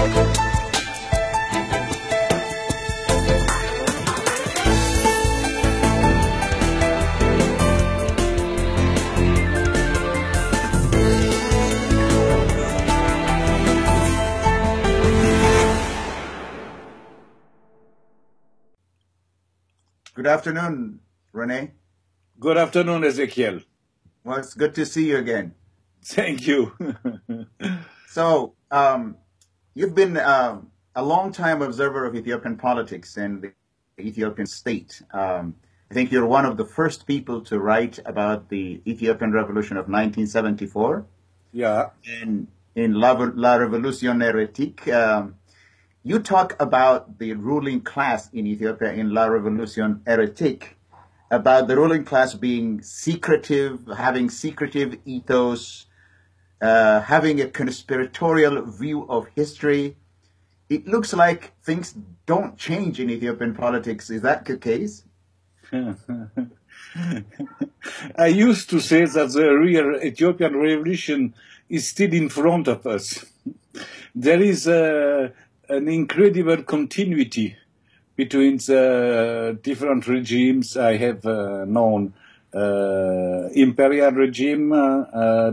Good afternoon, Rene. Good afternoon, Ezakeil. Well, it's good to see you again. Thank you. So, you've been a long time observer of Ethiopian politics and the Ethiopian state. I think you're one of the first people to write about the Ethiopian Revolution of 1974. Yeah. In La Revolution Heretique, you talk about the ruling class in Ethiopia in La Revolution Heretique, about the ruling class being secretive, having secretive ethos, having a conspiratorial view of history. It looks like things don't change in Ethiopian politics. Is that the case? I used to say that the real Ethiopian revolution is still in front of us. There is an incredible continuity between the different regimes I have known, imperial regime,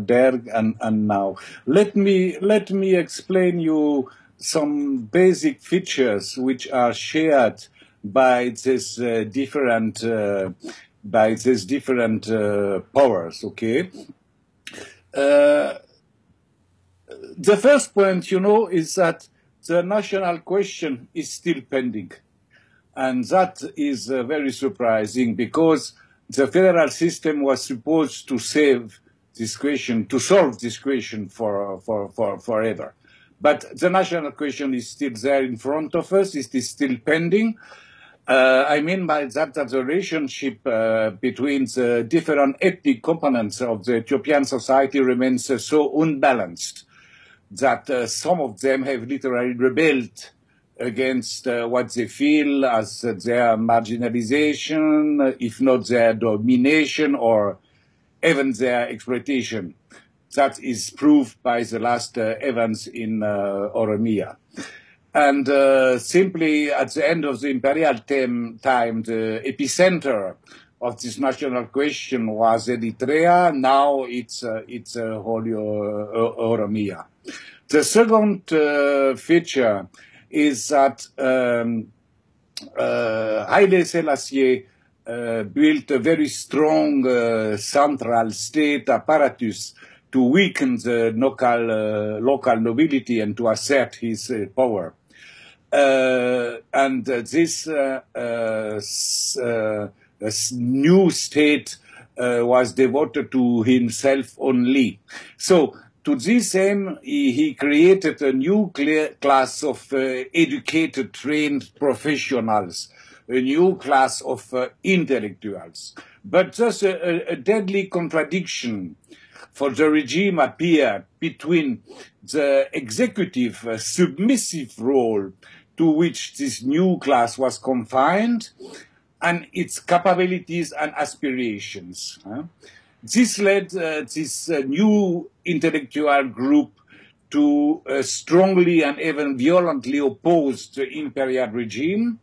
Derg, and now. Let me explain you some basic features which are shared by these different powers. Okay. The first point, is that the national question is still pending. And that is very surprising because the federal system was supposed to solve this question forever. But the national question is still there in front of us. It is still pending. I mean by that the relationship between the different ethnic components of the Ethiopian society remains so unbalanced that some of them have literally rebelled against what they feel as their marginalization, if not their domination or even their exploitation. That is proved by the last events in Oromo. And simply at the end of the imperial time, the epicenter of this national question was Eritrea. Now it's whole Oromo. The second feature is that Haile Selassie built a very strong central state apparatus to weaken the local nobility and to assert his power. And this new state was devoted to himself only. So, to this aim, he created a new class of educated, trained professionals, a new class of intellectuals. But just a deadly contradiction for the regime appeared between the executive submissive role to which this new class was confined and its capabilities and aspirations. This led this new intellectual group to strongly and even violently oppose the imperial regime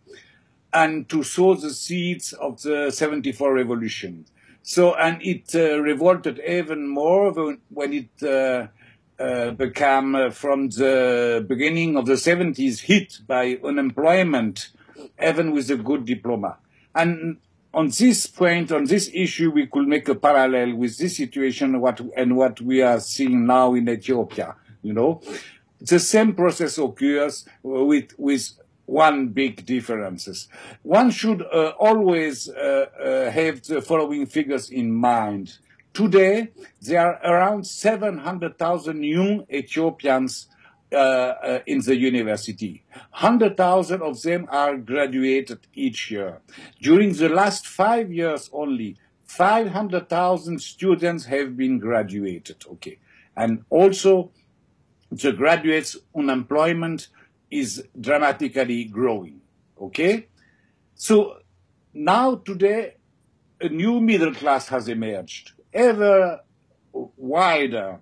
and to sow the seeds of the 74 revolution. So, and it revolted even more when it became from the beginning of the 70s hit by unemployment, even with a good diploma. And on this point, on this issue, we could make a parallel with this situation and what we are seeing now in Ethiopia. The same process occurs with one big differences. One should always have the following figures in mind. Today, there are around 700,000 young Ethiopians in the university. 100,000 of them are graduated each year. During the last 5 years only, 500,000 students have been graduated. Okay, and also the graduates' unemployment is dramatically growing. Okay, so now today a new middle class has emerged, ever wider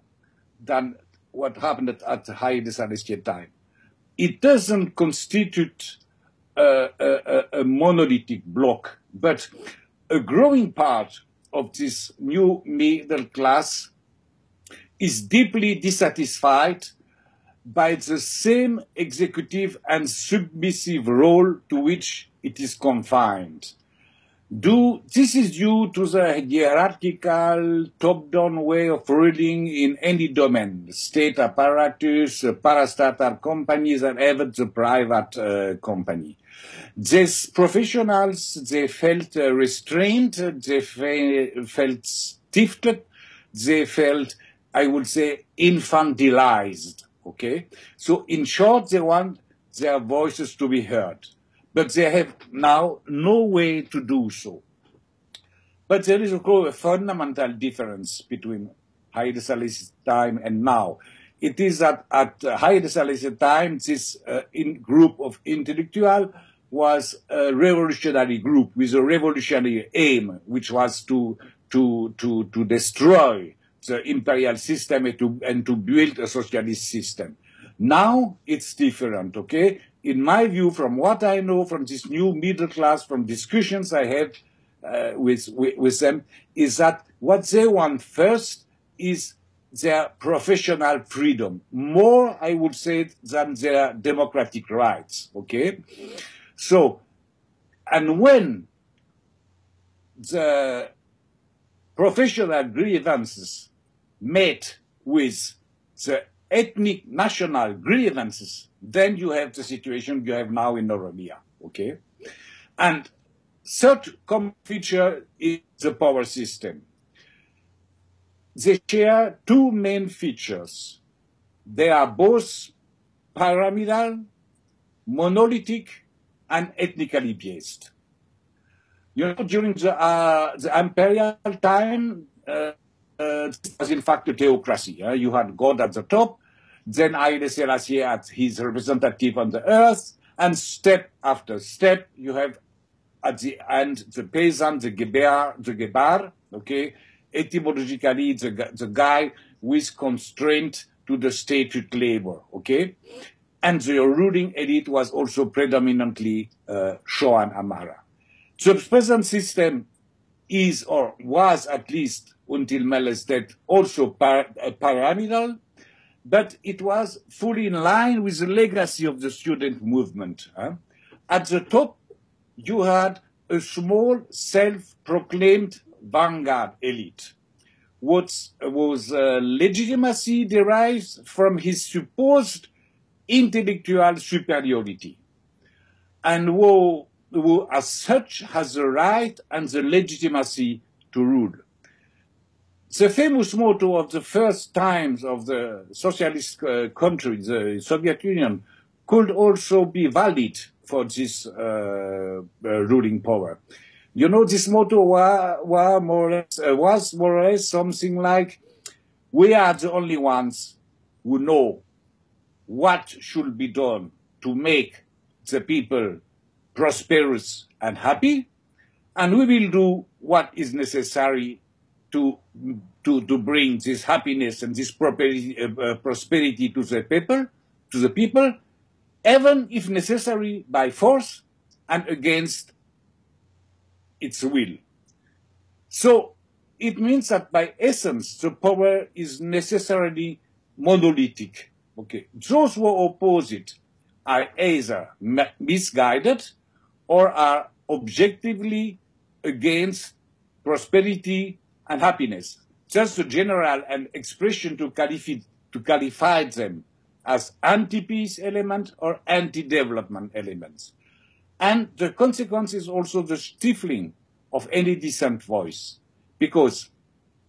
than what happened at Haile Selassie time. it doesn't constitute a monolithic block, but a growing part of this new middle class is deeply dissatisfied by the same executive and submissive role to which it is confined. This is due to the hierarchical, top-down way of ruling in any domain, state apparatus, parastatal companies, and even the private company. These professionals, they felt restrained, they felt stiffed, they felt, I would say, infantilized, okay? So in short, they want their voices to be heard, but they have now no way to do so. But there is, of course, a fundamental difference between Haile Selassie's time and now. It is that at Haile Selassie's time, this group of intellectuals was a revolutionary group with a revolutionary aim, which was to destroy the imperial system and to build a socialist system. Now it's different, okay? In my view, from what I know from this new middle class, from discussions I have with them, is that what they want first is their professional freedom, more, I would say, than their democratic rights, okay? So, and when the professional grievances met with the ethnic national grievances, then you have the situation you have now in Oromia, okay? And third common feature is the power system. They share two main features. They are both pyramidal, monolithic, and ethnically based. You know, during the imperial time, this was in fact a theocracy. You had God at the top, then Haile Selassie as his representative on the earth, and step after step, you have at the end the peasant, the gebar, okay, etymologically the guy with constraint to the statute labor, okay, and the ruling elite was also predominantly Sho and Amhara. The present system is, or was at least until Mele's death, also pyramidal, but it was fully in line with the legacy of the student movement. At the top, you had a small self-proclaimed vanguard elite, what was legitimacy derives from his supposed intellectual superiority, and who as such has the right and the legitimacy to rule. The famous motto of the first times of the socialist country, the Soviet Union, could also be valid for this ruling power. You know, this motto was more or less something like, we are the only ones who know what should be done to make the people prosperous and happy, and we will do what is necessary to bring this happiness and this prosperity to the people, even if necessary by force and against its will. So it means that by essence, the power is necessarily monolithic. Okay, those who oppose it are either misguided or are objectively against prosperity and happiness. Just a general and expression to qualify them as anti-peace element or anti-development elements. And the consequence is also the stifling of any decent voice, because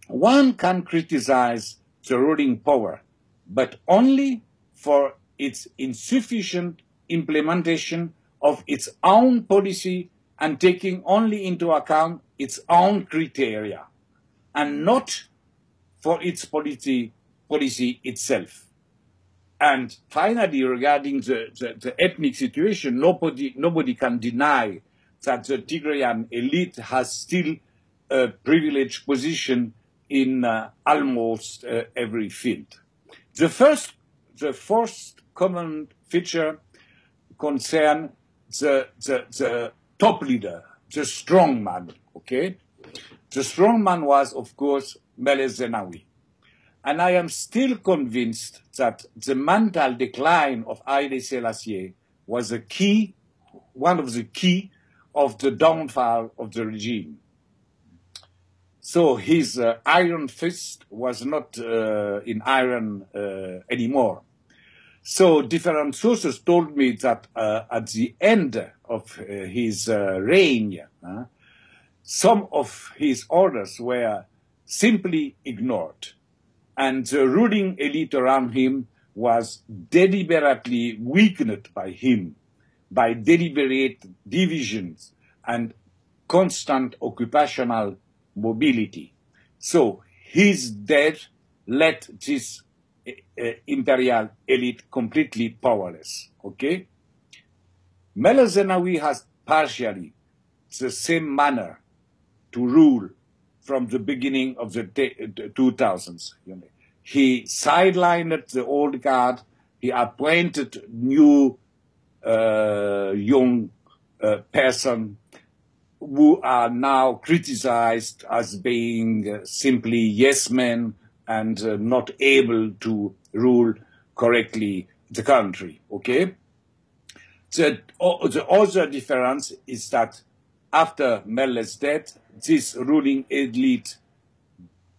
one can criticize the ruling power, but only for its insufficient implementation of its own policy and taking only into account its own criteria, and not for its policy itself. And finally, regarding the ethnic situation, nobody can deny that the Tigrayan elite has still a privileged position in almost every field. The first common feature concern the top leader, the strong man, okay? The strong man was, of course, Meles Zenawi. And I am still convinced that the mental decline of Haile Selassie was a key, one of the key of the downfall of the regime. So his iron fist was not in iron anymore. So different sources told me that at the end of his reign, some of his orders were simply ignored. And the ruling elite around him was deliberately weakened by him, by deliberate divisions and constant occupational mobility. So his death left this imperial elite completely powerless, okay? Meles Zenawi has partially the same manner to rule from the beginning of the 2000s. He sidelined the old guard. He appointed new young person who are now criticized as being simply yes men and not able to rule correctly the country, okay? The other difference is that after Meles' death, this ruling elite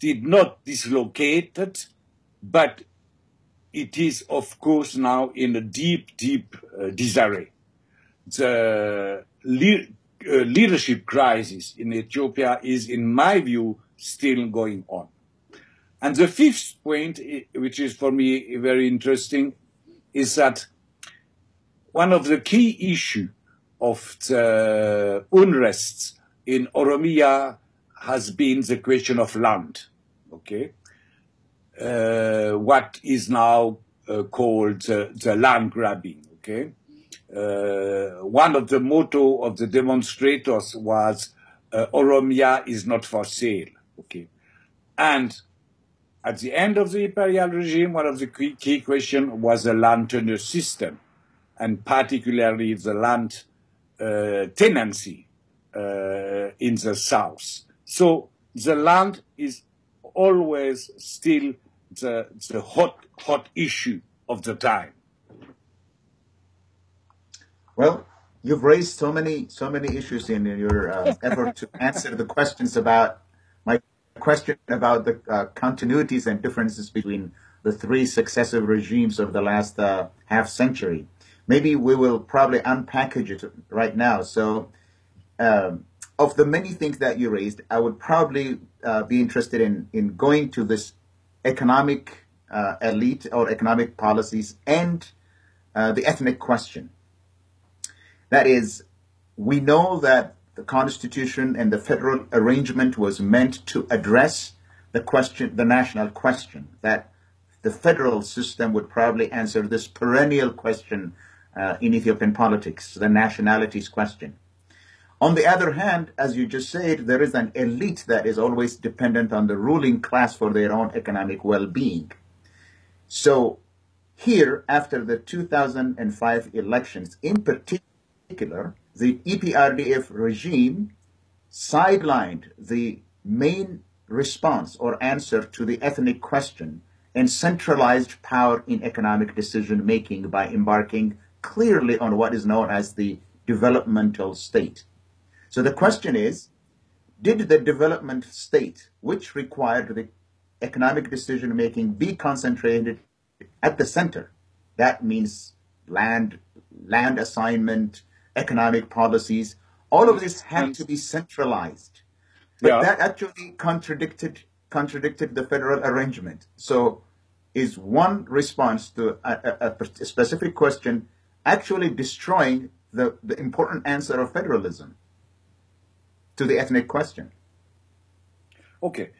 did not dislocate it, but it is, of course, now in a deep, deep disarray. The leadership crisis in Ethiopia is, in my view, still going on. And the fifth point, which is for me very interesting, is that one of the key issues of the unrest in Oromia has been the question of land, okay? What is now called the land grabbing, okay? One of the motto of the demonstrators was Oromia is not for sale, okay? And at the end of the imperial regime, one of the key questions was the land tenure system, and particularly the land tenancy in the south. So the land is always still the hot issue of the time. Well, you've raised so many issues in your effort to answer the questions about my question about the continuities and differences between the three successive regimes of the last half century. Maybe we will probably unpackage it right now. So of the many things that you raised, I would probably be interested in going to this economic elite or economic policies and the ethnic question. That is, we know that the Constitution and the federal arrangement was meant to address the question, the national question, that the federal system would probably answer this perennial question in Ethiopian politics, the nationalities question. On the other hand, as you just said, there is an elite that is always dependent on the ruling class for their own economic well-being. So here, after the 2005 elections, in particular, the EPRDF regime sidelined the main response or answer to the ethnic question and centralized power in economic decision-making by embarking clearly on what is known as the developmental state. So the question is, did the development state, which required the economic decision-making, be concentrated at the center? That means land assignment, economic policies, all of this had to be centralized. But that actually contradicted the federal arrangement. So is one response to a specific question actually destroying the important answer of federalism to the ethnic question? Okay.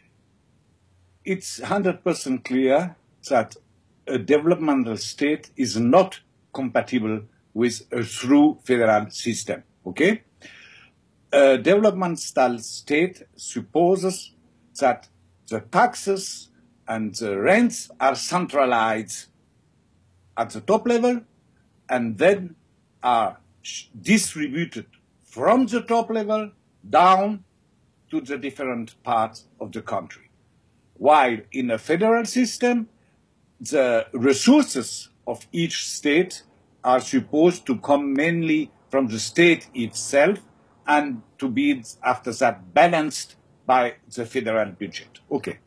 It's 100% clear that a developmental state is not compatible with a true federal system, okay? A developmental state supposes that the taxes and the rents are centralized at the top level and then are distributed from the top level down to the different parts of the country. While in a federal system, the resources of each state are supposed to come mainly from the state itself and to be, after that, balanced by the federal budget. Okay,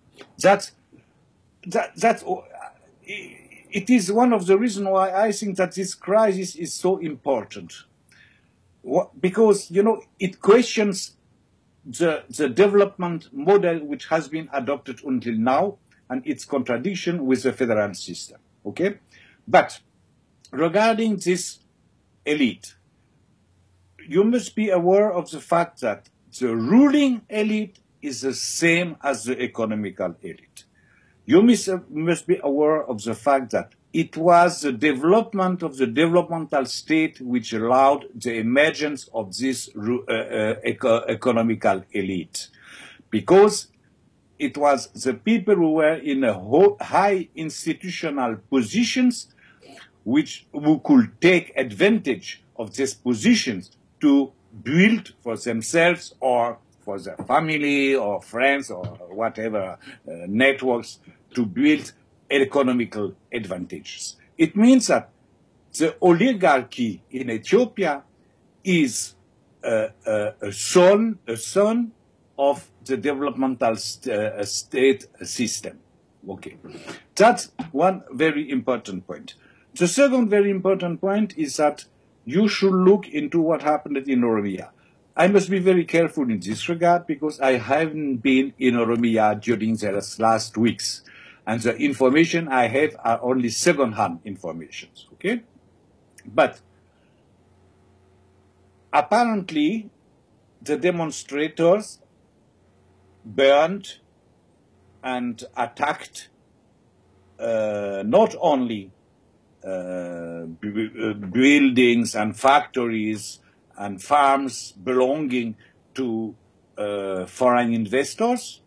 it is one of the reasons why I think that this crisis is so important. Because, it questions the development model which has been adopted until now and its contradiction with the federal system. Okay? But regarding this elite, you must be aware of the fact that the ruling elite is the same as the economical elite. You must be aware of the fact that it was the development of the developmental state which allowed the emergence of this economical elite. Because it was the people who were in high institutional positions who could take advantage of these positions to build for themselves or for their family or friends or whatever networks to build economical advantages. It means that the oligarchy in Ethiopia is a son of the developmental state system. Okay, that's one very important point. The second very important point is that you should look into what happened in Oromo. I must be very careful in this regard because I haven't been in Oromo during the last weeks. And the information I have are only second-hand information, okay? But apparently, the demonstrators burned and attacked not only buildings and factories and farms belonging to foreign investors,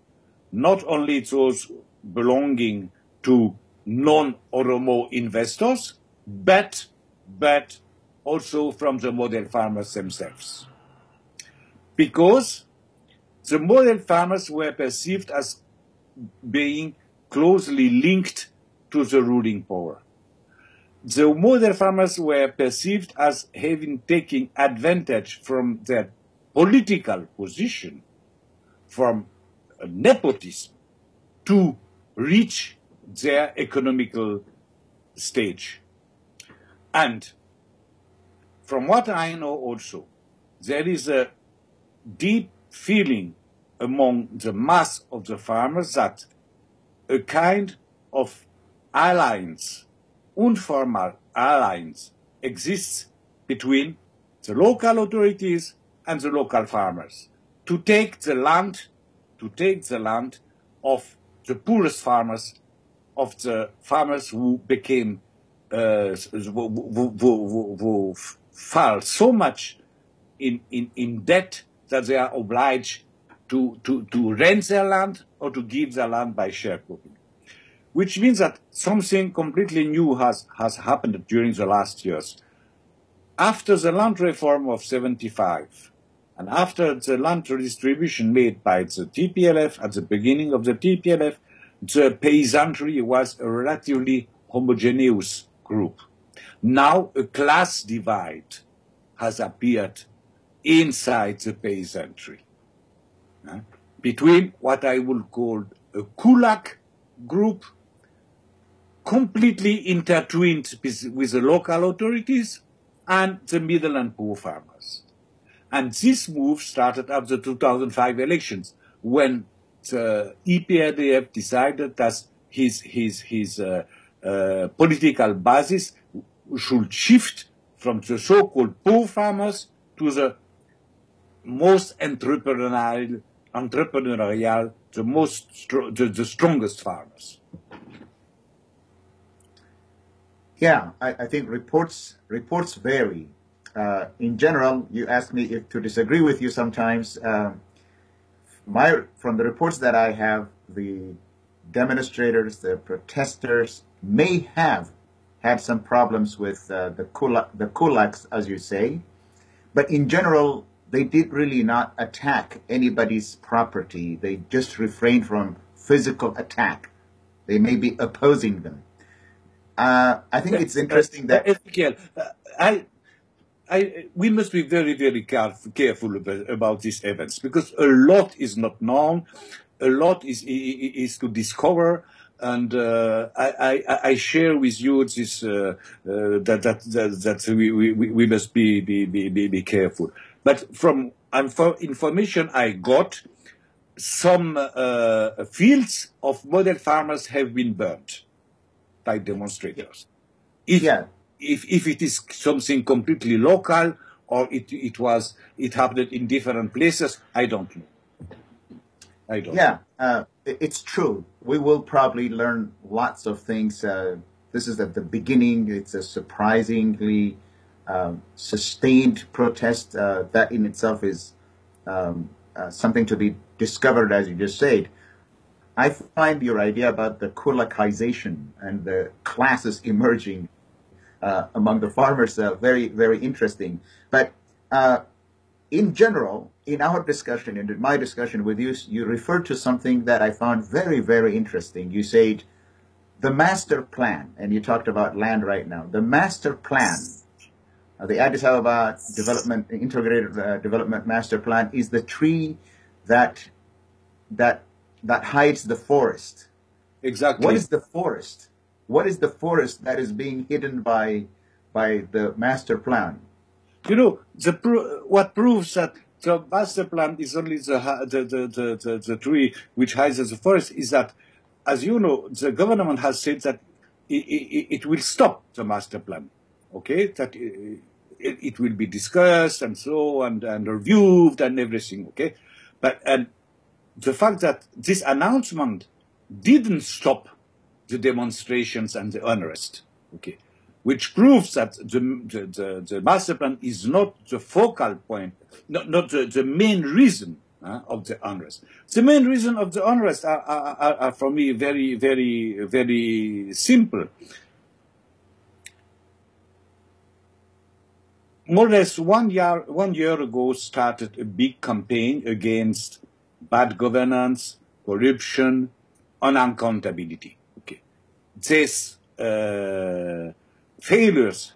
not only those belonging to non-Oromo investors, but also from the model farmers themselves. Because the model farmers were perceived as being closely linked to the ruling power. The model farmers were perceived as having taken advantage from their political position, from nepotism, to reach their economical stage. And from what I know also, there is a deep feeling among the mass of the farmers that a kind of alliance, informal alliance, exists between the local authorities and the local farmers to take the land of the poorest farmers, of the farmers who became who fall so much in debt that they are obliged to rent their land or to give their land by sharecropping. Which means that something completely new has happened during the last years. After the land reform of 1975, and after the land redistribution made by the TPLF, at the beginning of the TPLF, the peasantry was a relatively homogeneous group. Now a class divide has appeared inside the peasantry, between what I would call a kulak group, completely intertwined with the local authorities, and the middle and poor farmers. And this move started at the 2005 elections, when the EPRDF decided that his political basis should shift from the so-called poor farmers to the most entrepreneurial, the strongest farmers. Yeah, I think reports vary. In general, you ask me if to disagree with you sometimes. From the reports that I have, the demonstrators, the protesters may have had some problems with the kulaks, as you say. But in general, they did really not attack anybody's property. They just refrained from physical attack. They may be opposing them. I think it's interesting that Ezakeil, we must be very, very careful about these events because a lot is not known, a lot is to discover, and I share with you this that we must be careful. But from information I got, some fields of model farmers have been burnt by demonstrators. If it is something completely local or it happened in different places, I don't know. It's true. We will probably learn lots of things. This is at the beginning. It's a surprisingly sustained protest. That in itself is something to be discovered, as you just said. I find your idea about the kulakization and the classes emerging among the farmers very, very interesting. But in general, in our discussion, and in my discussion with you, you referred to something that I found very, very interesting. You said the master plan, and you talked about land right now. The master plan, the Addis Ababa Integrated Development Master Plan, is the tree that hides the forest. Exactly. What is the forest? What is the forest that is being hidden by the master plan? You know, what proves that the master plan is only the tree which hides the forest is that, as you know, the government has said that it will stop the master plan. Okay, that it will be discussed and so and reviewed and everything. Okay, and the fact that this announcement didn't stop the demonstrations and the unrest. Okay. Which proves that the master plan is not the focal point, not the main reason of the unrest. The main reason of the unrest are for me very, very, very simple. More or less 1 year ago started a big campaign against bad governance, corruption, unaccountability. Okay. This failures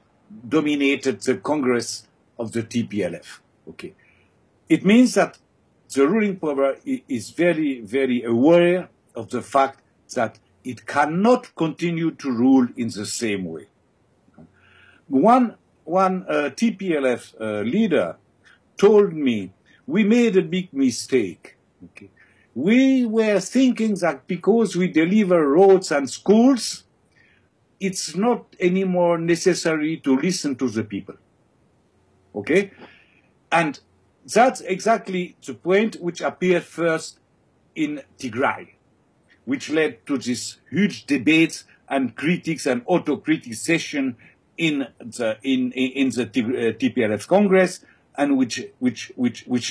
dominated the Congress of the TPLF. Okay, it means that the ruling power is very, very aware of the fact that it cannot continue to rule in the same way. One TPLF leader told me, we made a big mistake. Okay, we were thinking that because we deliver roads and schools, it's not anymore necessary to listen to the people. Okay? And that's exactly the point which appeared first in Tigray, which led to this huge debates and critics and auto-criticization in the TPLF Congress, and which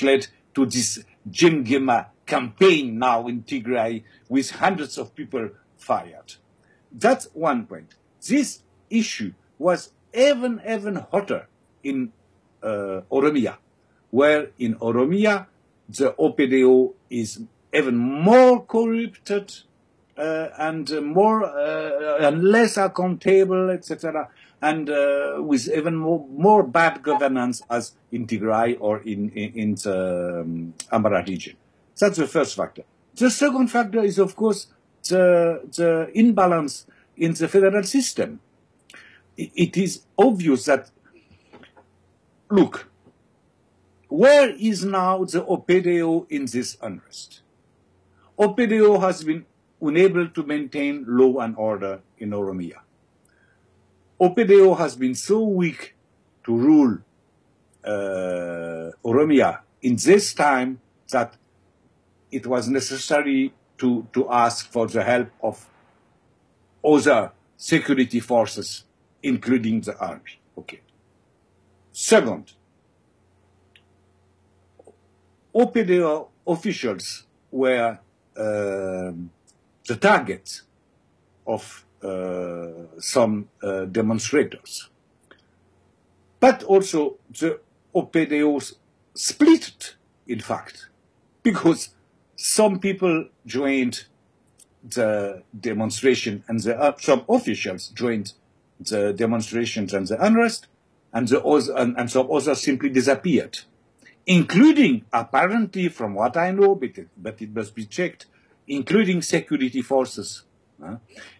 led to this Jemgema campaign now in Tigray with hundreds of people fired. That's one point. This issue was even hotter in Oromia, where in Oromia the OPDO is even more corrupted and less accountable, etc., and with even more bad governance as in Tigray or in the Amara region. That's the first factor. The second factor is, of course, the imbalance in the federal system. It is obvious that, look, where is now the OPDO in this unrest? OPDO has been unable to maintain law and order in Oromia. OPDO has been so weak to rule Oromia in this time that it was necessary to ask for the help of other security forces, including the army. Okay. Second, OPDO officials were the target of some demonstrators. But also the OPDO split, in fact, because some people joined the demonstration and some officials joined the demonstrations and the unrest, and some others simply disappeared, including, apparently, from what I know, but it must be checked, including security forces,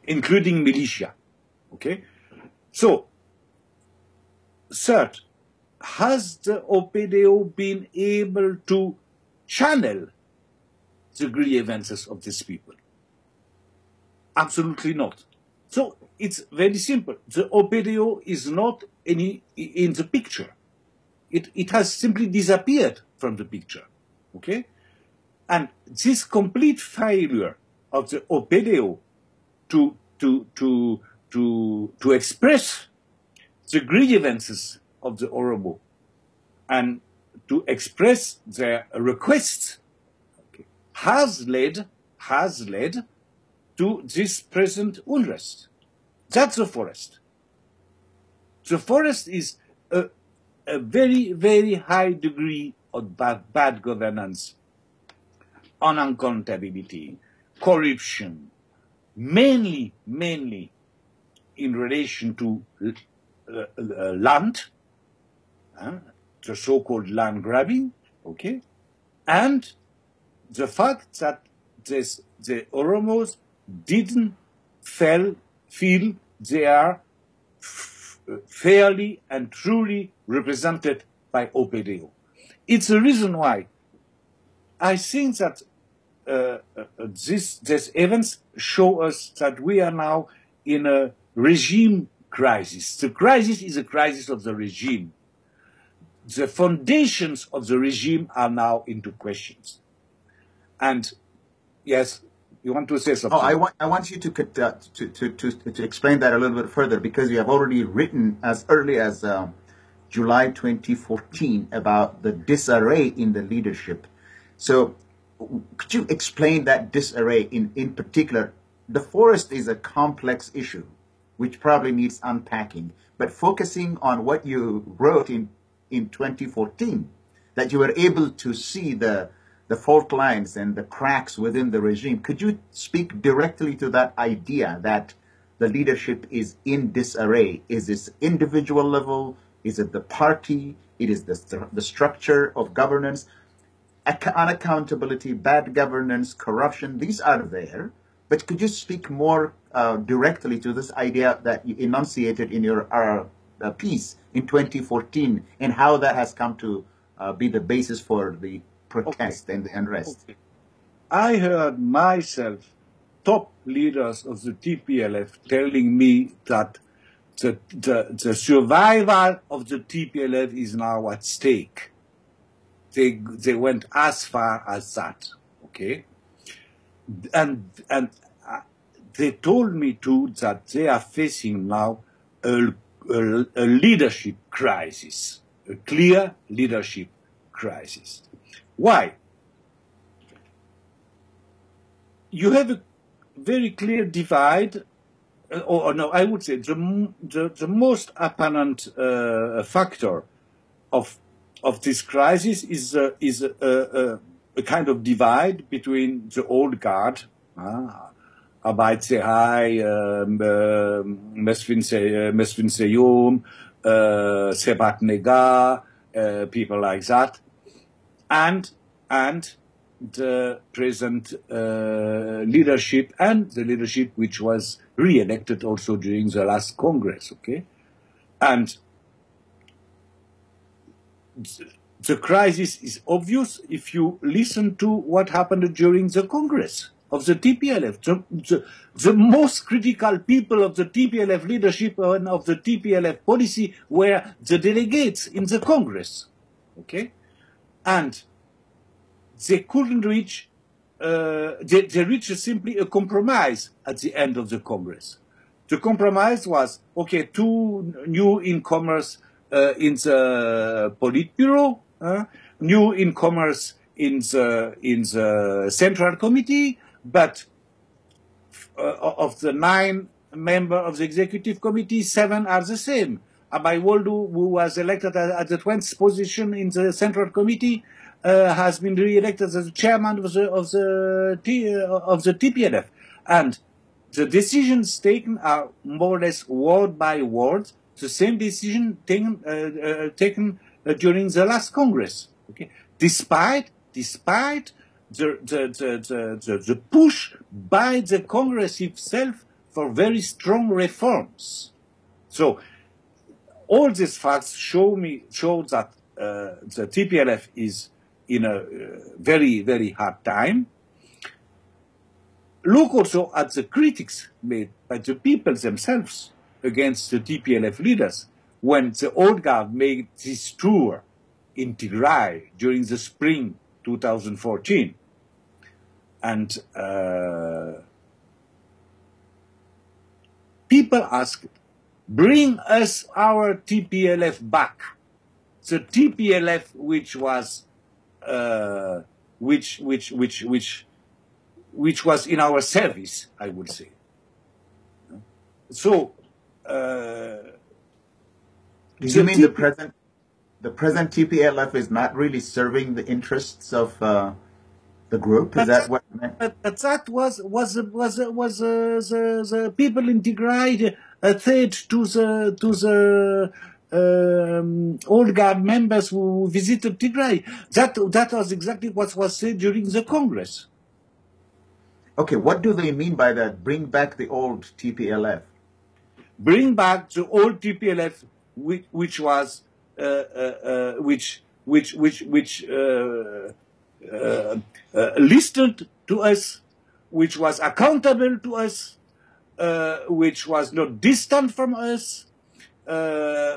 including militia. Okay? So, third, has the OPDO been able to channel the grievances of these people? Absolutely not. So it's very simple. The OPDO is not in the picture. It has simply disappeared from the picture. Okay? And this complete failure of the OPDO to express the grievances of the Oromo and to express their requests, okay, has led to this present unrest. That's the forest. The forest is a very, very high degree of bad governance, unaccountability, corruption, mainly in relation to land, the so-called land grabbing, okay, and the fact that the Oromos didn't feel they are fairly and truly represented by OPDO. It's the reason why I think that these events show us that we are now in a regime crisis. The crisis is a crisis of the regime. The foundations of the regime are now into questions. And yes, you want to say something? Oh, I want you to explain that a little bit further, because you have already written as early as July 2014 about the disarray in the leadership. So could you explain that disarray in particular? The forest is a complex issue which probably needs unpacking, but focusing on what you wrote in 2014, that you were able to see the fault lines and the cracks within the regime. Could you speak directly to that idea that the leadership is in disarray? Is this individual level? Is it the party? It is the structure of governance? Unaccountability, bad governance, corruption, these are there. But could you speak more directly to this idea that you enunciated in your piece in 2014 and how that has come to be the basis for the protest and the unrest? Okay. I heard myself, top leaders of the TPLF, telling me that the survival of the TPLF is now at stake. They went as far as that, okay? And they told me too that they are facing now a leadership crisis, a clear leadership crisis. Why? You have a very clear divide, or no, I would say the most apparent factor of this crisis is a kind of divide between the old guard, Abay Tsehai, Mesfin Seyum, Sebat Nega, people like that, and the present leadership, and the leadership which was re-elected also during the last Congress, okay? And the crisis is obvious if you listen to what happened during the Congress of the TPLF. The most critical people of the TPLF leadership and of the TPLF policy were the delegates in the Congress, okay? And they couldn't reach, they reached simply a compromise at the end of the Congress. The compromise was, okay, two new incomers in the Politburo, new incomers in the Central Committee, but of the nine members of the executive committee, 7 are the same. Abai Woldu, who was elected at the 20th position in the Central Committee, has been re-elected as the chairman of the TPLF. And the decisions taken are more or less word by word the same decision taken during the last Congress. Okay, despite the push by the Congress itself for very strong reforms. So all these facts show that the TPLF is in a very, very hard time. Look also at the critics made by the people themselves against the TPLF leaders when the old guard made this tour in Tigray during the spring 2014. And people asked, bring us our TPLF back. The TPLF which was which was in our service, I would say. So, do you mean the present TPLF is not really serving the interests of the group? Is that what you meant? But that was the people in Tigray said to the old guard members who visited Tigray. That was exactly what was said during the Congress. Okay, what do they mean by that? Bring back the old TPLF. Bring back the old TPLF, which was listened to us, which was accountable to us, which was not distant from us,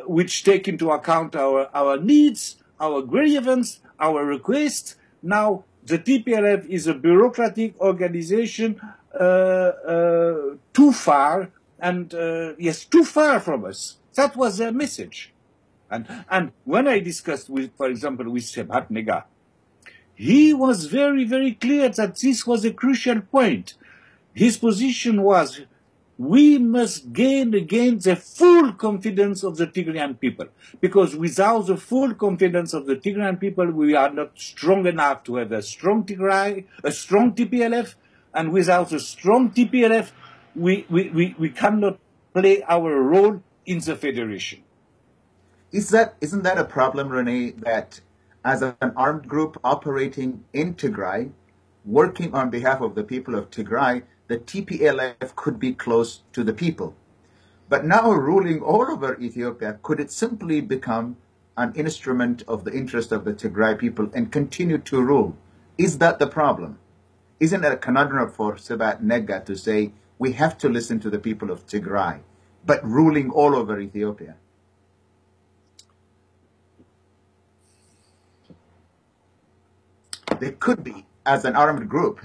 which take into account our needs, our grievance, our requests. Now, the TPLF is a bureaucratic organization too far, and yes, too far from us. That was their message. And when I discussed with, for example, with Sebat Nega, he was very, very clear that this was a crucial point. His position was, we must gain again the full confidence of the Tigrayan people. Because without the full confidence of the Tigrayan people, we are not strong enough to have a strong Tigray, a strong TPLF, and without a strong TPLF, we cannot play our role in the federation. Isn't that a problem, Rene, that as an armed group operating in Tigray, working on behalf of the people of Tigray, the TPLF could be close to the people. But now ruling all over Ethiopia, could it simply become an instrument of the interest of the Tigray people and continue to rule? Is that the problem? Isn't it a conundrum for Sebat Nega to say, we have to listen to the people of Tigray, but ruling all over Ethiopia? They could be as an armed group.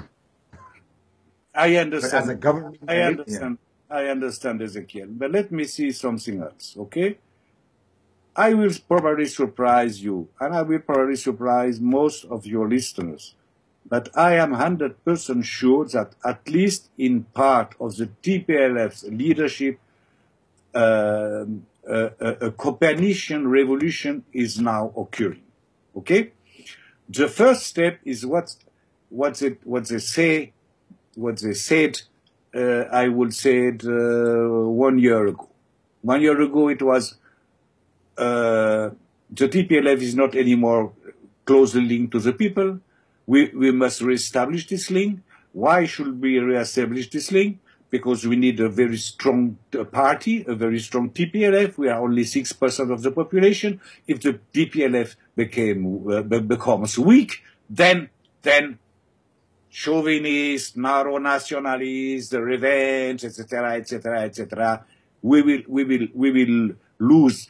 I understand. But as a government, I understand. Yeah. I understand, Ezakeil. But let me see something else, okay? I will probably surprise you, and I will probably surprise most of your listeners. But I am 100% sure that at least in part of the TPLF's leadership, a Copernican revolution is now occurring, okay? The first step is what they said. I would say it 1 year ago. 1 year ago, it was the TPLF is not anymore closely linked to the people. We must reestablish this link. Why should we reestablish this link? Because we need a very strong party, a very strong TPLF. We are only 6% of the population. If the TPLF becomes weak, then chauvinists, narrow nationalists, the revenge, etc., we will lose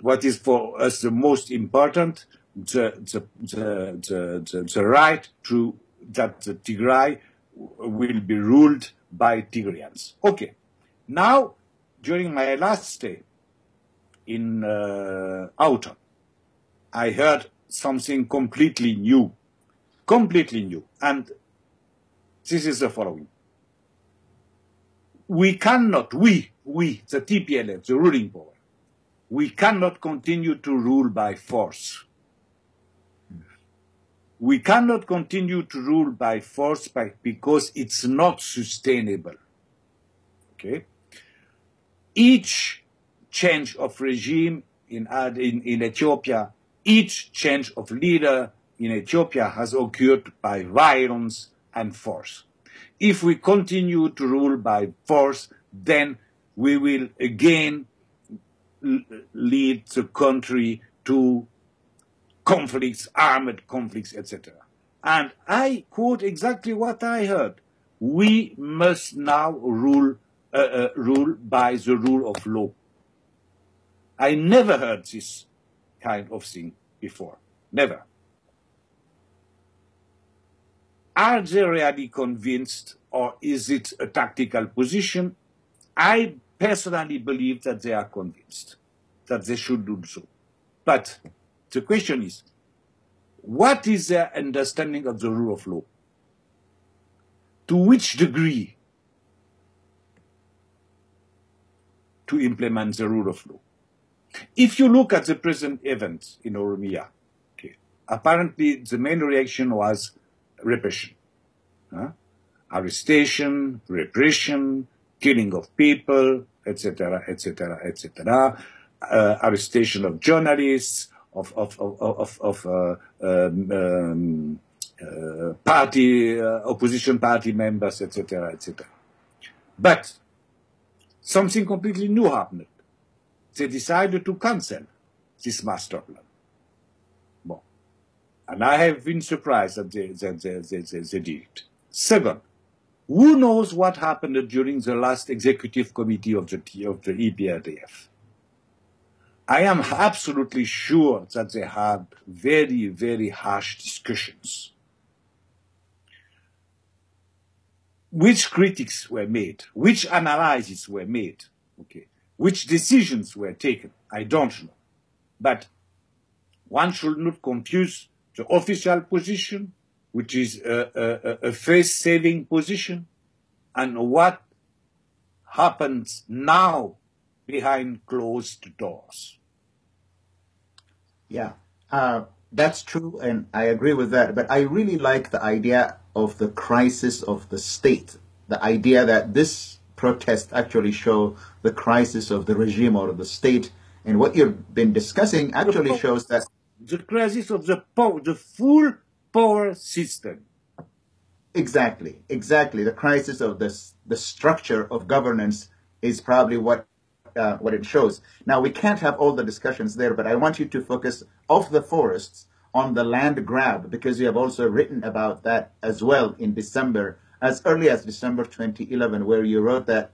what is for us the most important, the right to that the Tigray will be ruled by Tigrayans. Okay. Now, during my last stay in autumn, I heard something completely new. And this is the following. we cannot, the TPLF, the ruling power, we cannot continue to rule by force. We cannot continue to rule by force because it's not sustainable. Okay? Each change of regime in Ethiopia, each change of leader in Ethiopia has occurred by violence and force. If we continue to rule by force, then we will again lead the country to conflicts, armed conflicts, etc. And I quote exactly what I heard. We must now rule by the rule of law. I never heard this kind of thing before. Never. Are they really convinced, or is it a tactical position? I personally believe that they are convinced that they should do so. But the question is, what is their understanding of the rule of law? To which degree to implement the rule of law? If you look at the present events in Oromo, okay, apparently the main reaction was repression. Arrestation, repression, killing of people, etc., etc., etc., arrestation of journalists, of opposition party members, etc., etc. But something completely new happened. They decided to cancel this master plan. Bon. And I have been surprised that they did it. Second, who knows what happened during the last executive committee of the EPRDF? I am absolutely sure that they had very, very harsh discussions. Which critics were made? Which analyses were made? Okay. Which decisions were taken? I don't know. But one should not confuse the official position, which is a face-saving position, and what happens now behind closed doors. Yeah, that's true, and I agree with that. But I really like the idea of the crisis of the state, the idea that this protest actually show the crisis of the regime or of the state, and what you've been discussing actually shows that the crisis of the power, the full power system. Exactly. The crisis of the structure of governance is probably what it shows. Now, we can't have all the discussions there, but I want you to focus off the forests on the land grab, because you have also written about that as well in December, as early as December 2011, where you wrote that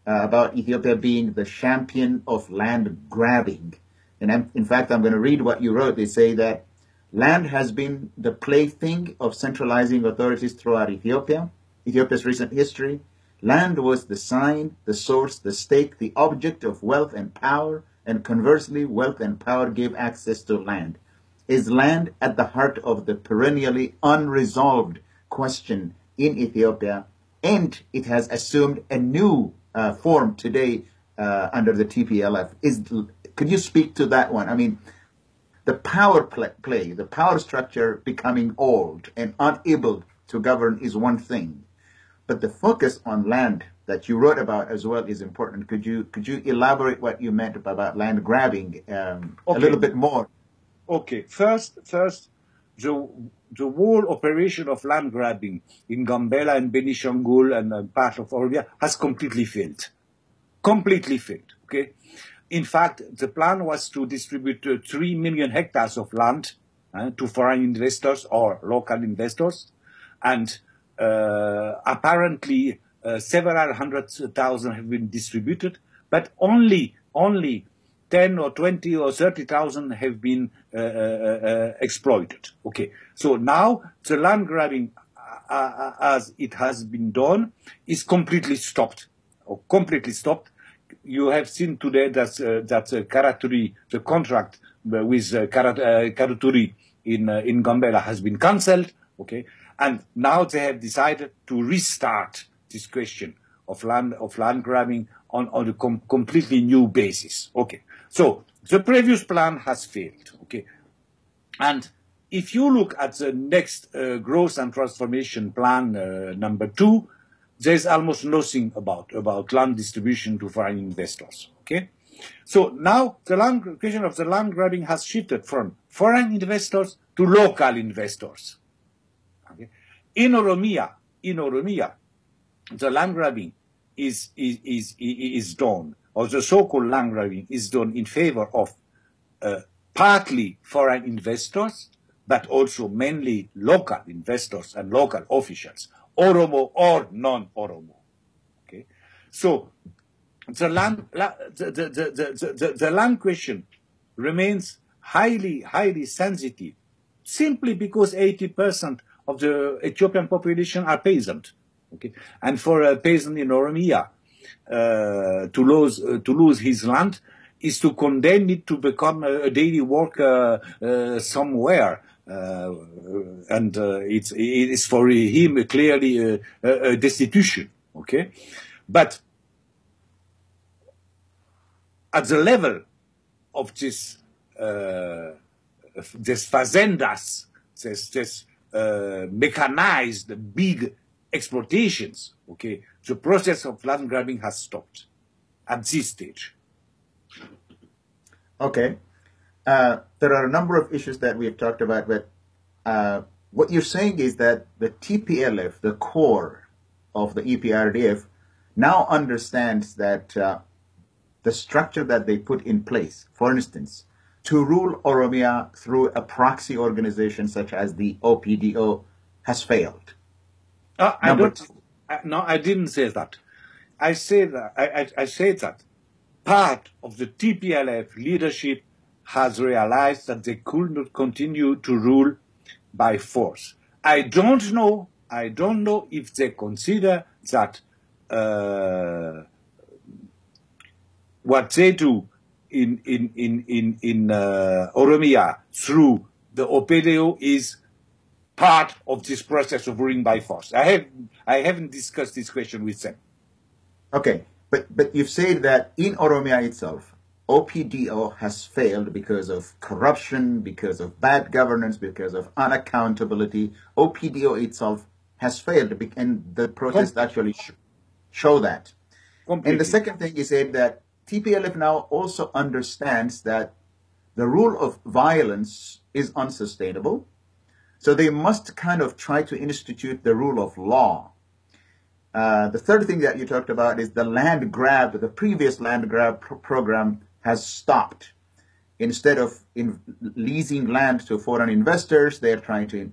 about Ethiopia being the champion of land grabbing. And in fact, I'm going to read what you wrote. They say that land has been the plaything of centralizing authorities throughout Ethiopia's recent history. Land was the sign, the source, the stake, the object of wealth and power, and conversely, wealth and power gave access to land. Is land at the heart of the perennially unresolved question in Ethiopia, and it has assumed a new form today under the TPLF. Could you speak to that one? I mean, the power play, the power structure becoming old and unable to govern is one thing, but the focus on land that you wrote about as well is important. Could you elaborate what you meant about land grabbing a little bit more? Okay, first, the whole operation of land grabbing in Gambela and Benishangul and part of Oromia has completely failed. Completely failed, okay? In fact, the plan was to distribute 3 million hectares of land to foreign investors or local investors, and apparently several 100,000 have been distributed, but only 10 or 20 or 30,000 have been exploited. Okay, so now the land grabbing, as it has been done, is completely stopped. You have seen today that Karaturi, the contract with Karaturi in Gambela has been cancelled. Okay, and now they have decided to restart this question of land grabbing on a completely new basis. Okay, so the previous plan has failed. Okay, and if you look at the next growth and transformation plan number 2, there's almost nothing about land distribution to foreign investors. Okay, so now the question of the land grabbing has shifted from foreign investors to local investors. Okay? In Oromia, the land grabbing is done, or the so-called land grabbing is done in favor of partly foreign investors, but also mainly local investors and local officials, Oromo or non-Oromo. Okay, so the land question remains highly sensitive, simply because 80% of the Ethiopian population are peasant. Okay, and for a peasant in Oromia to lose his land is to condemn it to become a daily worker somewhere. And it is for him clearly a destitution. Okay, but at the level of this fazendas, this mechanized big exploitations, okay, the process of land grabbing has stopped at this stage. Okay. There are a number of issues that we have talked about, but what you're saying is that the TPLF, the core of the EPRDF, now understands that the structure that they put in place, for instance, to rule Oromia through a proxy organization such as the OPDO, has failed. I didn't say that. I said that part of the TPLF leadership has realized that they could not continue to rule by force. I don't know if they consider that what they do in Oromia through the OPDO is part of this process of ruling by force. I haven't discussed this question with them. Okay, but you've said that in Oromia itself, OPDO has failed because of corruption, because of bad governance, because of unaccountability. OPDO itself has failed, and the protests actually show that. Completely. And the second thing is that TPLF now also understands that the rule of violence is unsustainable, so they must kind of try to institute the rule of law. The third thing that you talked about is the land grab. The previous land grab program has stopped. Instead of leasing land to foreign investors, they're trying to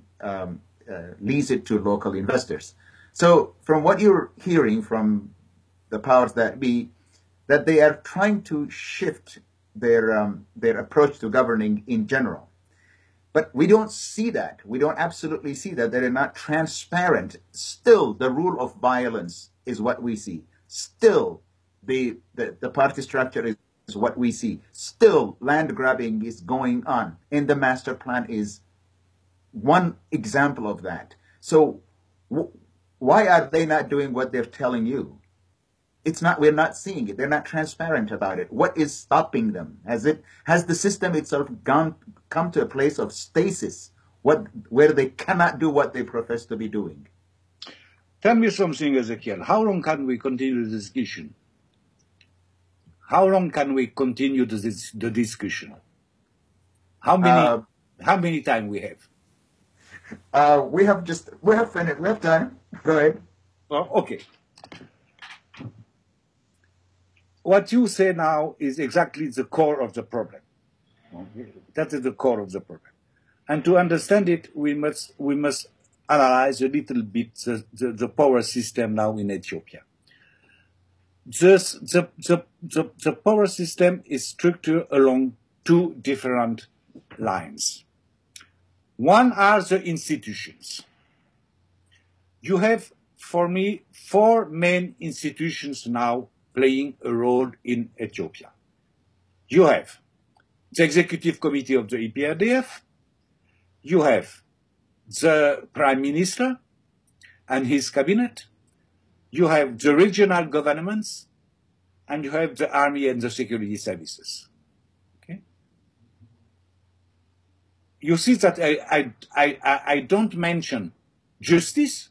lease it to local investors. So from what you're hearing from the powers that be, that they are trying to shift their approach to governing in general. But we don't see that. We don't absolutely see that. They're not transparent. Still, the rule of violence is what we see. Still, the party structure is what we see. Still, land grabbing is going on. And the master plan is one example of that. So why are they not doing what they're telling you? We're not seeing it. They're not transparent about it. What is stopping them? Has the system itself come to a place of stasis where they cannot do what they profess to be doing? Tell me something, Ezakeil. How long can we continue the discussion? How long can we continue the discussion? How many time we have? We have finished. We have time. Go ahead. Oh, okay. What you say now is exactly the core of the problem. That is the core of the problem. And to understand it, we must analyze a little bit the power system now in Ethiopia. The power system is structured along two different lines. One are the institutions. You have, for me, 4 main institutions now playing a role in Ethiopia. You have the executive committee of the EPRDF, you have the prime minister and his cabinet, you have the regional governments, and you have the army and the security services. Okay? You see that I don't mention justice,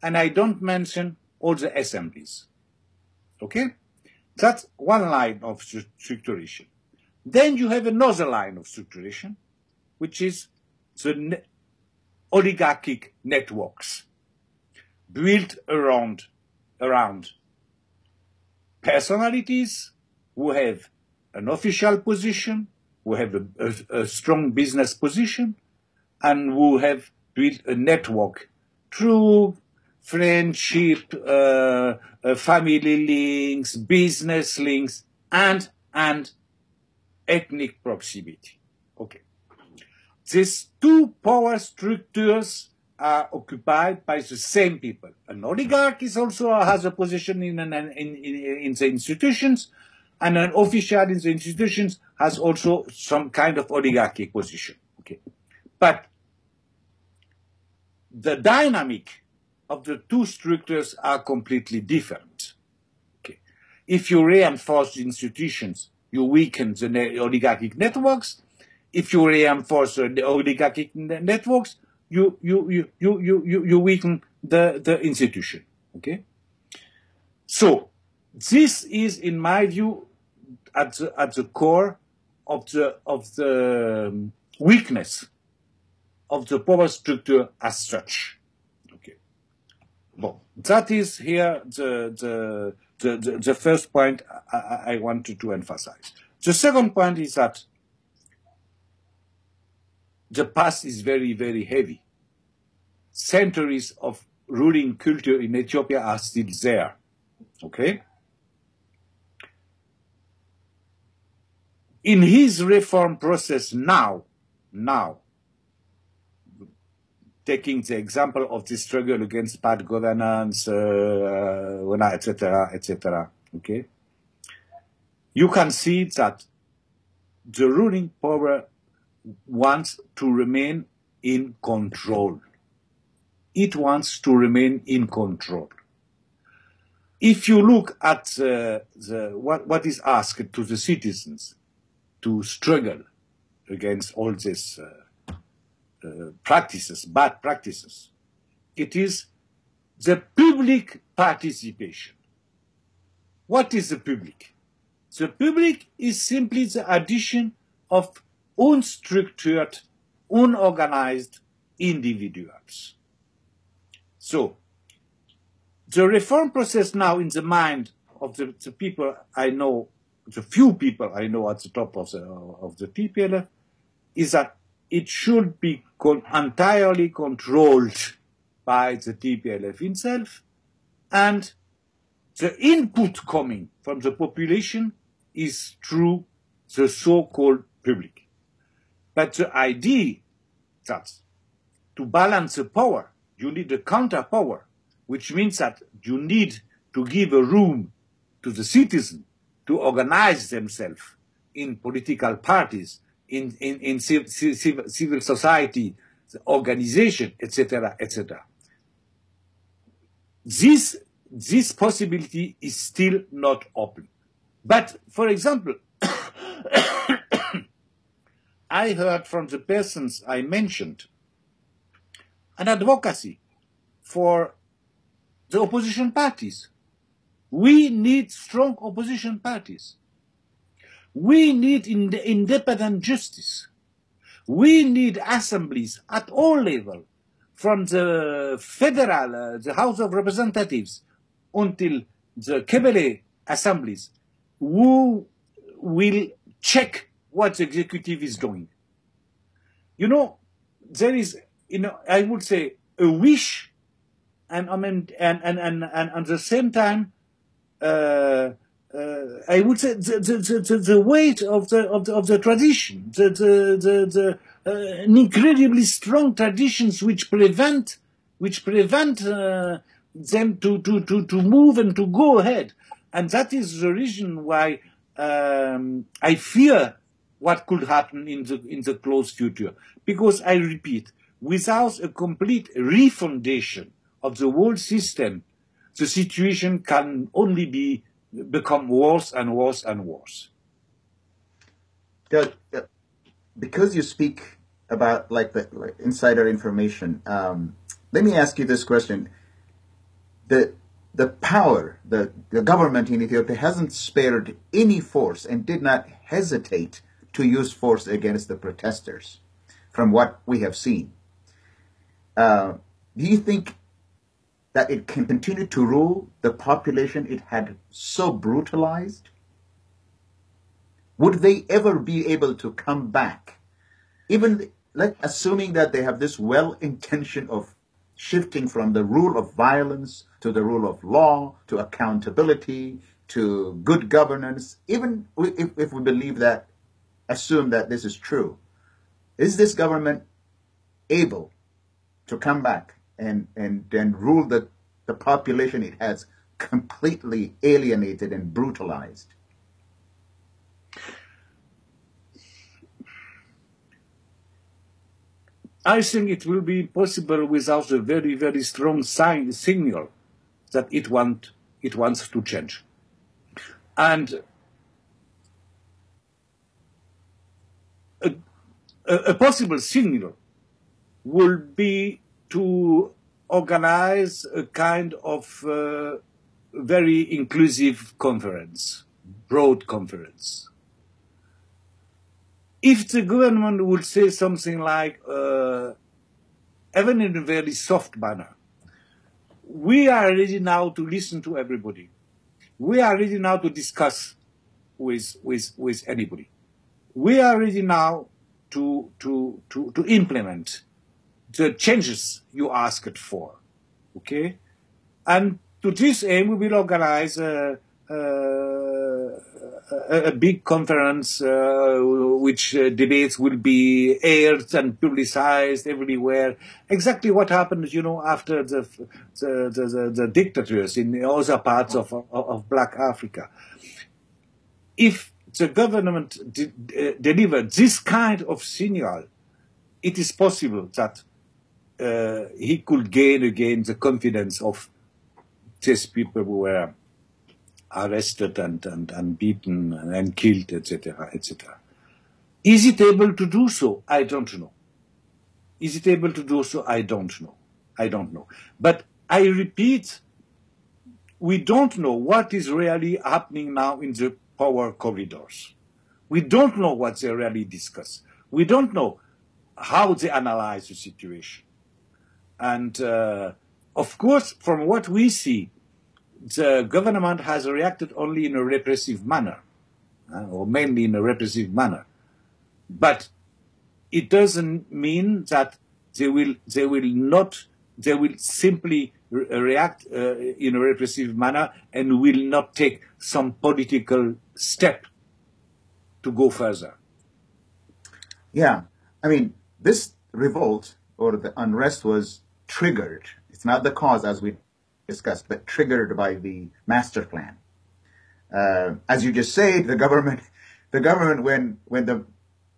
and I don't mention all the assemblies. Okay? That's one line of structuration. Then you have another line of structuration, which is the oligarchic networks built around personalities who have an official position, who have a strong business position, and who have built a network through friendship, family links, business links, and ethnic proximity. Okay. These two power structures are occupied by the same people. An oligarch also has a position in the institutions, and an official in the institutions has also some kind of oligarchic position. Okay. But the dynamic of the two structures are completely different. Okay. If you reinforce the institutions, you weaken the oligarchic networks. If you reinforce the oligarchic networks, you weaken the institution. Okay. So this is, in my view, at the core of the weakness of the power structure as such. Okay. Well, that is here the first point I wanted to emphasize. The second point is that the past is very, very heavy. Centuries of ruling culture in Ethiopia are still there. Okay? In his reform process now, taking the example of the struggle against bad governance, etc., okay, you can see that the ruling power wants to remain in control. It wants to remain in control. If you look at what is asked to the citizens to struggle against all these practices, bad practices, it is the public participation. What is the public? The public is simply the addition of unstructured, unorganized individuals. So, the reform process now in the mind of the people I know, the few people I know at the top of the TPLF, is that it should be entirely controlled by the TPLF itself, and the input coming from the population is through the so-called public. But the idea that to balance the power, you need a counterpower, which means that you need to give a room to the citizen to organize themselves in political parties, in civil society, organization, etc., etc. This possibility is still not open. But, for example, I heard from the persons I mentioned an advocacy for the opposition parties. We need strong opposition parties. We need independent justice. We need assemblies at all levels, from the federal, the House of Representatives, until the Kebele assemblies, who will check what the executive is doing. You know, there is, I would say, a wish, and at the same time, I would say the weight of the tradition, an incredibly strong traditions which prevent them to move and to go ahead, and that is the reason why I fear what could happen in the close future. Because I repeat, without a complete refundation of the whole system, the situation can only become worse and worse and worse. Because you speak about like insider information, let me ask you this question: the power, the government in Ethiopia hasn't spared any force and did not hesitate to use force against the protesters, from what we have seen. Do you think that it can continue to rule the population it had so brutalized? Would they ever be able to come back? Even assuming that they have this well-intention of shifting from the rule of violence to the rule of law, to accountability, to good governance, even if we believe that, assume that this is true, is this government able to come back and rule the population it has completely alienated and brutalized? I think it will be possible without a very, very strong signal that it wants to change. And a possible signal will be to organize a kind of very inclusive conference, broad conference. If the government would say something like, even in a very soft manner, we are ready now to listen to everybody. We are ready now to discuss with anybody. We are ready now to implement the changes you asked for, okay? And to this aim, we will organize a big conference which debates will be aired and publicized everywhere. Exactly what happened, after the dictators in other parts of Black Africa. If the government delivered this kind of signal, it is possible that he could gain again the confidence of these people who were arrested and beaten and killed, etc., etc. Is it able to do so? I don't know. Is it able to do so? I don't know. I don't know. But I repeat, we don't know what is really happening now in the power corridors. We don't know what they really discuss. We don't know how they analyze the situation. And of course, from what we see, the government has reacted only in a repressive manner, or mainly in a repressive manner. But it doesn't mean that they will simply react in a repressive manner and will not take some political step to go further. Yeah, I mean, this revolt or the unrest was triggered. It's not the cause, as we discussed, but triggered by the master plan. As you just said, the government, when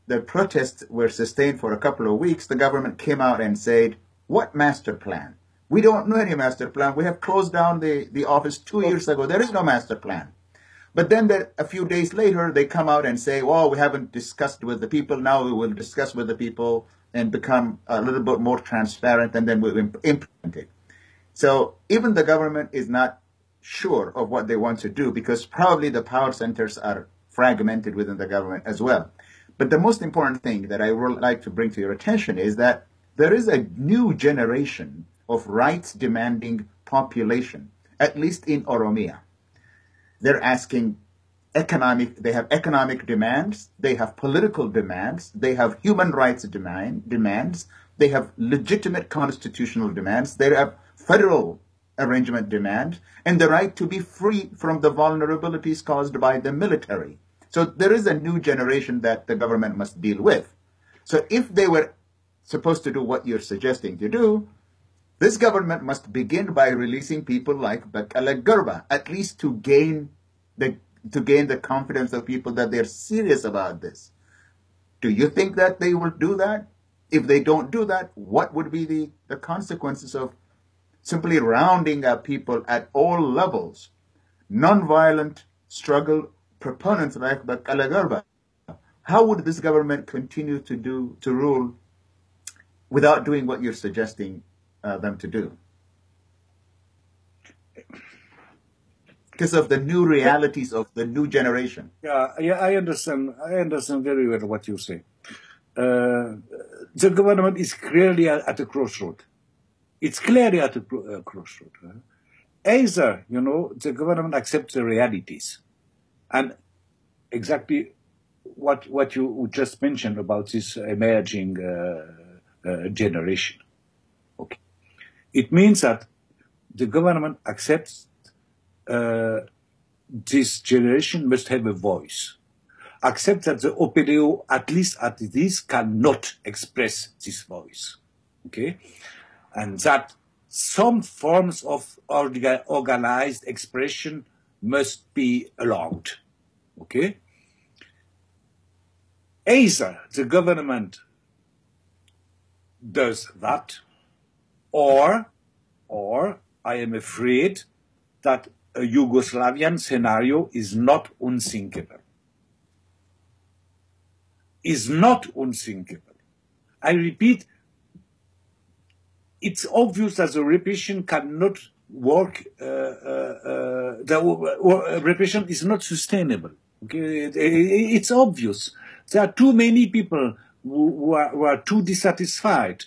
the protests were sustained for a couple of weeks, the government came out and said, "What master plan? We don't know any master plan. We have closed down the office 2 years ago. There is no master plan." But then a few days later, they come out and say, "Well, we haven't discussed with the people. Now we will discuss with the people and become a little bit more transparent, and then we'll implement it." So even the government is not sure of what they want to do, because probably the power centers are fragmented within the government as well. But the most important thing that I would like to bring to your attention is that there is a new generation of rights-demanding population, at least in Oromia. They're asking they have economic demands, they have political demands, they have human rights demands, they have legitimate constitutional demands, they have federal arrangement demand, and the right to be free from the vulnerabilities caused by the military. So there is a new generation that the government must deal with. So if they were supposed to do what you're suggesting to do, this government must begin by releasing people like Ezakeil Gabissa, at least to gain the confidence of people that they're serious about this. Do you think that they will do that? If they don't do that, what would be the consequences of simply rounding up people at all levels, non-violent struggle proponents like Ezakeil Gabissa. How would this government continue to rule without doing what you're suggesting them to do? Because of the new realities of the new generation. Yeah, I understand. I understand very well what you say. The government is clearly at a crossroad. It's clearly at a crossroad. Either, the government accepts the realities, and exactly what you just mentioned about this emerging generation. Okay, it means that the government accepts this generation must have a voice. Accept that the OPDO, at least at this, cannot express this voice. Okay, and that some forms of organized expression must be allowed. Okay? Either the government does that, or I am afraid that a Yugoslavian scenario is not unthinkable. Is not unthinkable. I repeat, it's obvious that the repression cannot work. The repression is not sustainable. Okay, it's obvious. There are too many people who are too dissatisfied,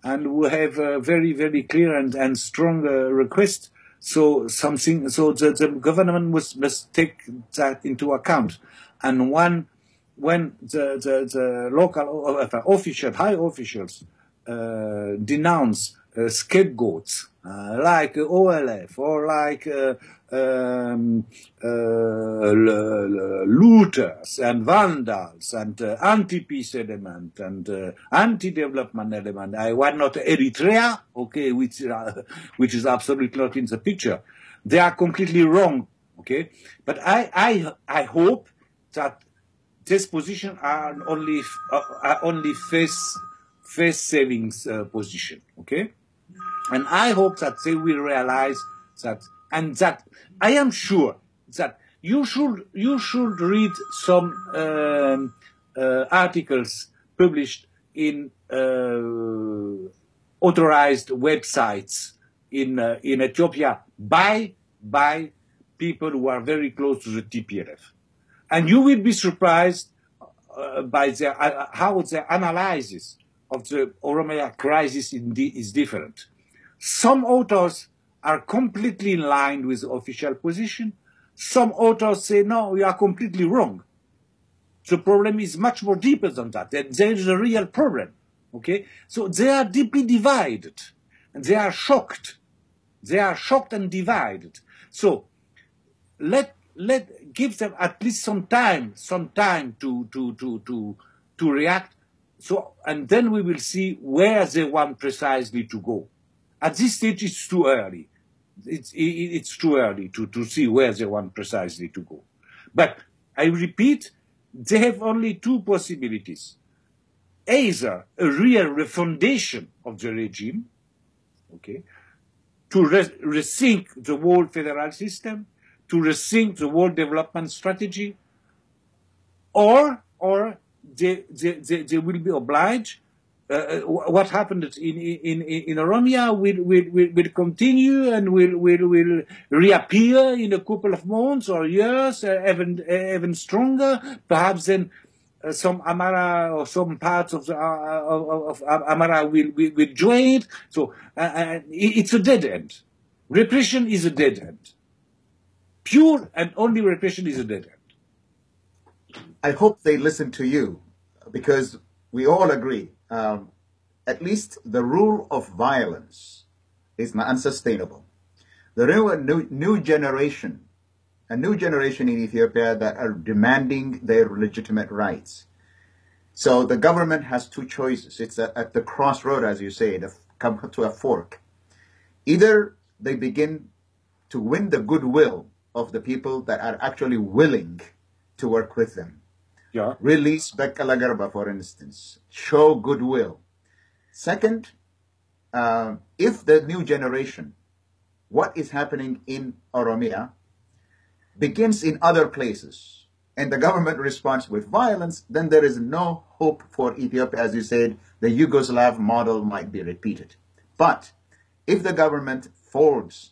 and who have a very, very clear and strong request. So the government must take that into account. And when the local officials, high officials, denounce scapegoats like OLF or like looters and vandals and anti-peace element and anti-development element. I want not Eritrea, okay, which is absolutely not in the picture. They are completely wrong, okay. But I hope that this position are only face savings position, okay? And I hope that they will realize that, and that I am sure that you should read some articles published in authorized websites in Ethiopia by people who are very close to the TPLF. And you will be surprised by how their analysis of the Oromo crisis is different. Some authors are completely in line with the official position. Some authors say, no, you are completely wrong. The problem is much more deeper than that. There is a real problem. Okay? So they are deeply divided. And they are shocked. They are shocked and divided. So let give them at least some time to react. So, and then we will see where they want precisely to go. At this stage, it's too early. It's too early to see where they want precisely to go. But I repeat, they have only two possibilities. Either a real refundation of the regime, okay, to rethink the whole federal system, to rethink the whole development strategy, or they will be obliged. What happened in Oromia will continue and will reappear in a couple of months or years, even stronger. Perhaps then some Amara or some parts of Amara will join it. So it's a dead end. Repression is a dead end. Pure and only repression is a dead end. I hope they listen to you, because we all agree. At least the rule of violence is not unsustainable. The new generation, a new generation in Ethiopia that are demanding their legitimate rights. So the government has two choices. It's at the crossroad, as you say, to come to a fork. Either they begin to win the goodwill of the people that are actually willing to work with them. Yeah. Release Ezakeil Gabissa, for instance. Show goodwill. Second, if the new generation what is happening in Oromia begins in other places, and the government responds with violence, then there is no hope for Ethiopia. As you said, the Yugoslav model might be repeated. But if the government folds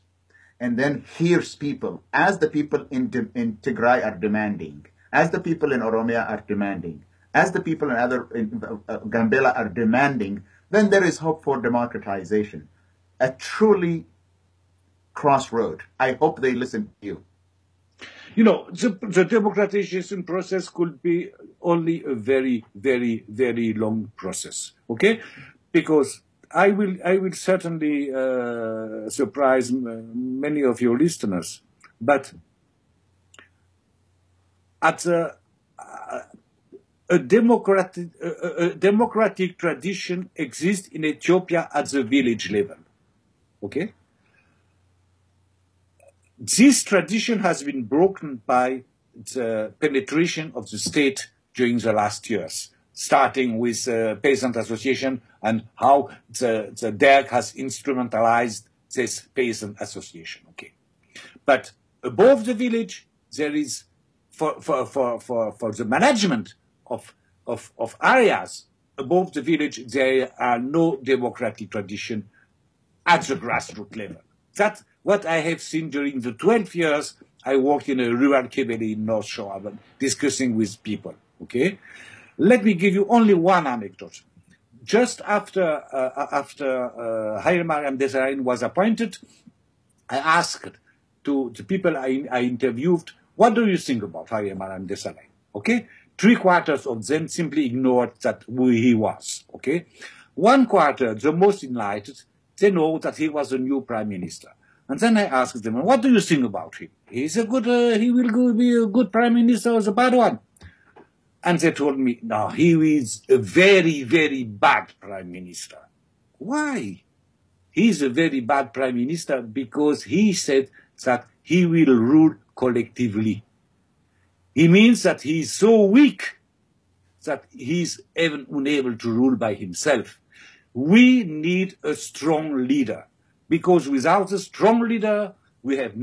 and then hears people, as the people in Tigray are demanding, as the people in Oromia are demanding, as the people in Gambela are demanding, then there is hope for democratization. A truly crossroad. I hope they listen to you. You know, the democratization process could be only a very, very, very long process, okay? Because I will certainly surprise many of your listeners, but at a democratic tradition exists in Ethiopia at the village level, okay? This tradition has been broken by the penetration of the state during the last years, starting with peasant association and how the DERG has instrumentalized this peasant association. Okay, but above the village, there is for the management of areas above the village, there are no democratic tradition at the grassroots level. That's what I have seen during the 12 years I worked in a rural Kebele in North Shore, discussing with people, okay? Let me give you only one anecdote. Just after Haile Mariam Desalegn was appointed, I asked to the people I interviewed, what do you think about Haile Mariam Desalegn, okay? 3/4 of them simply ignored that who he was, okay? 1/4, the most enlightened, they know that he was a new prime minister. And then I asked them, what do you think about him? He's a good, he will be a good prime minister or a bad one? And they told me, no, he is a very, very bad prime minister. Why? He's a very bad prime minister because he said that he will rule collectively. He means that he is so weak that he's even unable to rule by himself. We need a strong leader, because without a strong leader, we have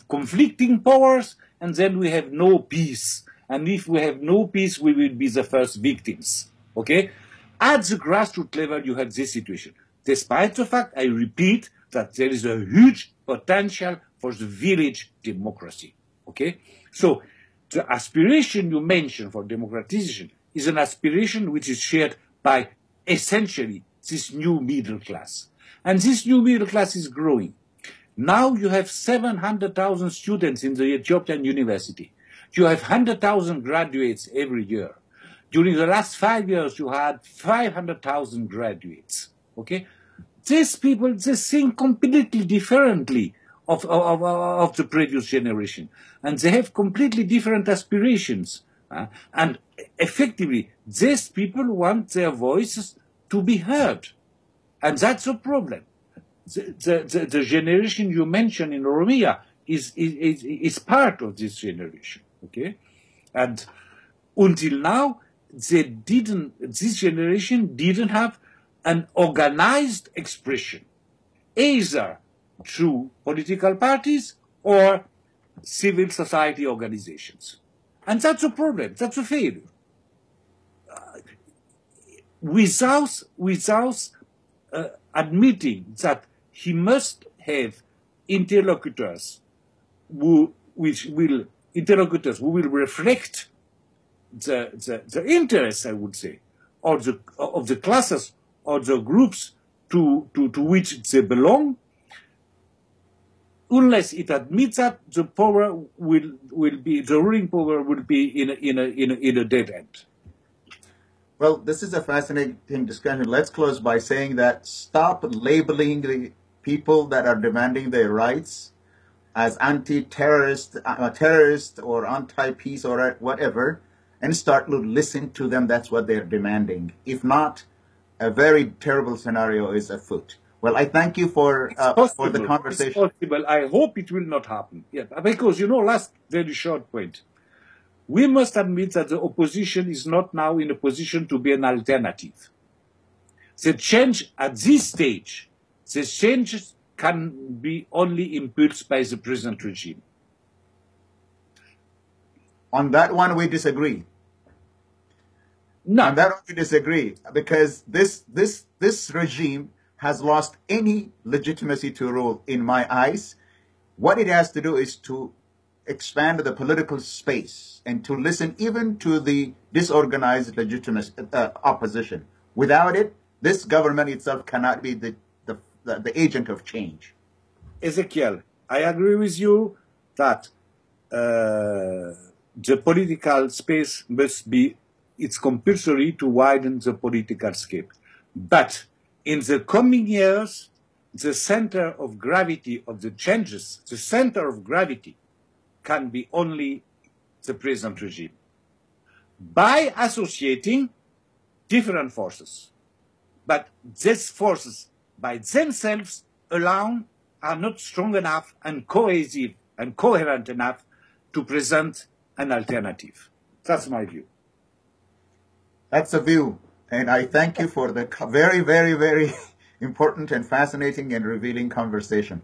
conflicting powers, and then we have no peace. And if we have no peace, we will be the first victims. Okay? At the grassroots level, you have this situation. Despite the fact, I repeat, that there is a huge potential for the village democracy. Okay? So, the aspiration you mentioned for democratization is an aspiration which is shared by essentially this new middle class. And this new middle class is growing. Now you have 700,000 students in the Ethiopian university. You have 100,000 graduates every year. During the last 5 years, you had 500,000 graduates. Okay? These people, they think completely differently of the previous generation. And they have completely different aspirations. And effectively, these people want their voices to be heard. And that's a problem. The generation you mentioned in Oromia is part of this generation. Okay? And until now, this generation didn't have an organized expression, either through political parties or civil society organizations. And that's a problem, that's a failure. Without admitting that he must have interlocutors who will reflect the interests, I would say, of the classes or the groups to which they belong. Unless it admits that, the ruling power will be in a dead end. Well, this is a fascinating discussion. Let's close by saying that stop labeling the people that are demanding their rights as anti-terrorist, terrorist, or anti-peace, or whatever, and start to listen to them. That's what they're demanding. If not, a very terrible scenario is afoot. Well, I thank you for the conversation. It's possible. I hope it will not happen. Yeah, because, last very short point. We must admit that the opposition is not now in a position to be an alternative. The change at this stage, the changes can be only impulsed by the present regime. On that one, we disagree. No. On that one, we disagree, because this regime has lost any legitimacy to rule in my eyes. What it has to do is to expand the political space and to listen even to the disorganized legitimate opposition. Without it, this government itself cannot be the agent of change. Ezakeil, I agree with you that the political space must be, it's compulsory to widen the political scape. But in the coming years, the center of gravity of the changes, the center of gravity can be only the present regime by associating different forces. But these forces by themselves alone are not strong enough and cohesive and coherent enough to present an alternative. That's my view. That's a view. And I thank you for the very, very, very important and fascinating and revealing conversation.